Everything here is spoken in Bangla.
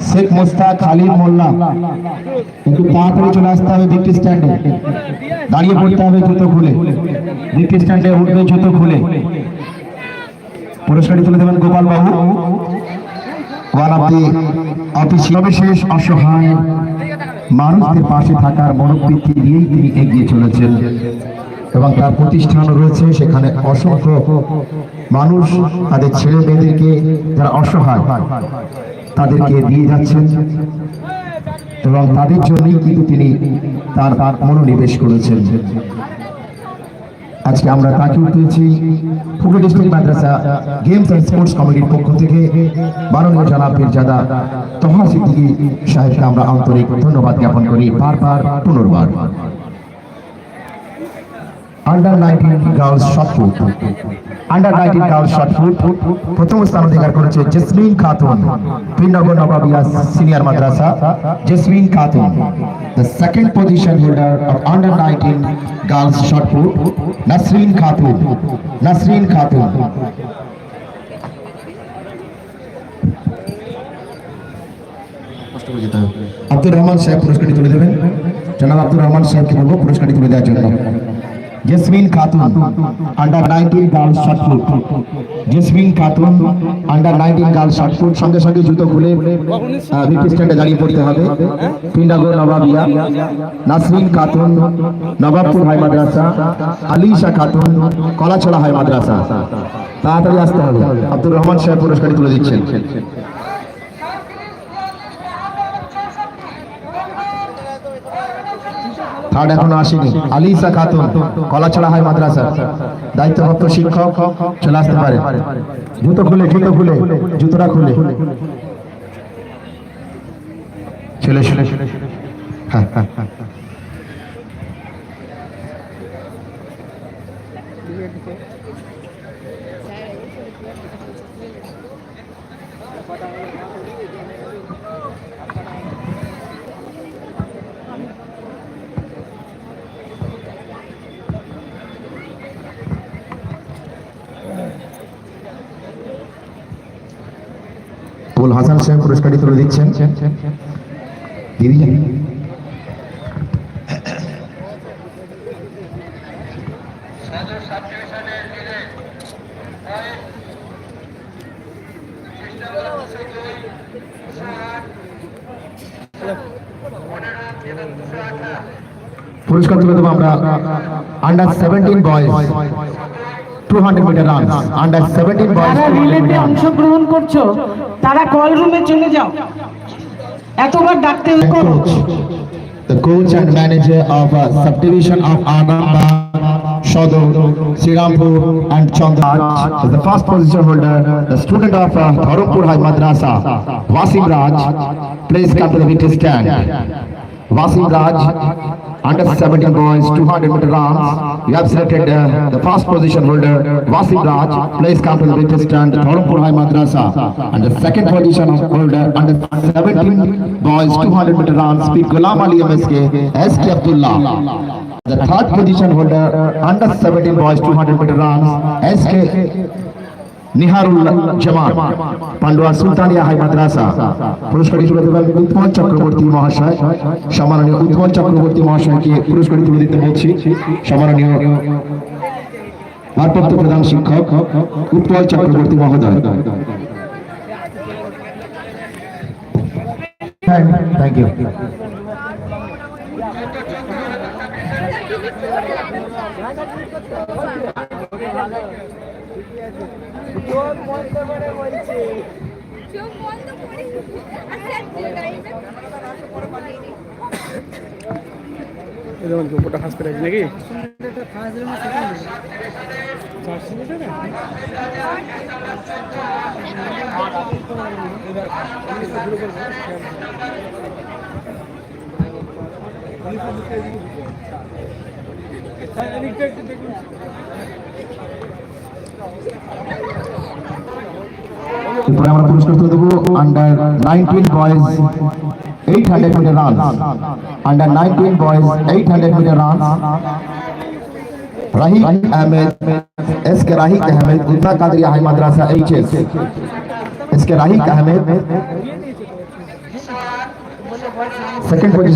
শেখ মুস্তাক খালিদ মোল্লা একটু তাড়াতাড়ি চলে আসতে হবে ভিক্টি স্ট্যান্ডে, দাঁড়িয়ে পড়তে হবে জুতো খুলে, ভিক্টি স্ট্যান্ডে উঠবে জুতো খুলে। পুরস্কারটি তুলে দেবেন Gopal babu, one of the official. বিশেষ অসহায় মানুষদের পাশে থাকার মনোবৃত্তি নিয়েই তিনি এগিয়ে চলেছেন এবং তার প্রতিষ্ঠান রয়েছে সেখানে অসংখ্য মানুষ তাদের ছেলে মেয়েদেরকে যারা অসহায় তাদেরকে দিয়ে যাচ্ছেন এবং তাদের জন্যই কিন্তু তিনি তার মনোনিবেশ করেছেন। আজকে আমরা তাকে পেয়েছি ফুলপুর ডিস্ট্রিক্ট মাদ্রাসা গেমস এন্ড স্পোর্টস কমিটির পক্ষ থেকে মাননীয় জনাব পীরজাদা তোহা সিদ্দিকী সাহেবকে আমরা আন্তরিক ধন্যবাদ জ্ঞাপন করি বারবার পুনর্বার। Under 19 girls shot put, under 19 girls shot put প্রথম স্থান অধিকার করেছে জেসমিন খাতুন, পীরনগর নবাবিয়া সিনিয়র মাদ্রাসা। Jesmin Khatun, the second position holder of under 19 girls shot put, Nasreen Khatun. Nasreen Khatun. Abdur Rahman সাহেব পুরস্কারটি তুলে দেবেন। জনাব আব্দুর রহমান সাহেবকে বলবো পুরস্কারটি তুলে দেওয়ার জন্য। Jasmine Khatun, under 19 girls shot put. Jasmine Khatun, under 19 girls shot put. সঙ্গে সঙ্গে জুতো খুলে ভিক্টি স্ট্যান্ডে দাঁড়িয়ে পড়তে হবে। পীরনগর নবাবিয়া। নাসরিন খাতুন, নবাবপুর হাই মাদ্রাসা। আলিশা খাতুন, কলাছড়া হাই মাদ্রাসা। তাড়াতাড়ি আসতে হবে। আব্দুর রহমান সাহেব পুরস্কারটি তুলে দিচ্ছেন। থার্ড এখনো আসেনি। আলিশা খাতুন, কলাছড়া হাই মাদ্রাসা, দায়িত্বপ্রাপ্ত শিক্ষক চলে আসতে পারে। জুতো খুলে, জুতো খুলে, জুতোটা খুলে চলে চলে। হ্যাঁ হ্যাঁ হ্যাঁ, হাসান সাহেব পুরস্কারটি তুলে দিচ্ছেন। দিদি পুরস্কার তুলে দেবো আমরা under 17 boys 200 meter run. Under 17 boys রিলেতে অংশগ্রহণ করছো তারা কল রুমে চলে যাও, এতবার ডাকতে coach. The coach and manager of subdivision of Agamba, Shodor, Sirampur and Chandar is the first position holder. The student of Dharampur High Madrasa, Wasim Raj, please come to the victory stand. Wasim Raj, under 17 boys, 200 meter runs. We have selected the first position holder, Wasim Raj. Please come to the victory stand, Dharampur High Madrasa. And the second position holder, under 17 boys, 200 meter runs, Speed Ghulam Ali MSK, SK Abdullah. The third position holder, under 17 boys, 200 meter runs, SK নিহারুল Zaman, Pandua সুলতানিয়া high মাদ্রাসা। পুরস্কারটি তুলে দেবেন উৎপল চক্রবর্তী মহাশয়। সম্মাননীয় উৎপল চক্রবর্তী মহাশয়কে পুরস্কারটি তুলে দিতে বলছি। সম্মাননীয় ভারপ্রাপ্ত প্রধান শিক্ষক উৎপল চক্রবর্তী মহোদয়। Thank you. উপরটা ফাঁস করে নাকি এরপরে আমরা পুরস্কার তুলে দেবো under 19 boys 800 meter run. Under 19 boys 800 meter run. Rahik Ahmed, SK Rahik Ahmed, Uttar Kadaria high মাদ্রাসা HS। इसके राही अहमद, सेकंड पोजीशन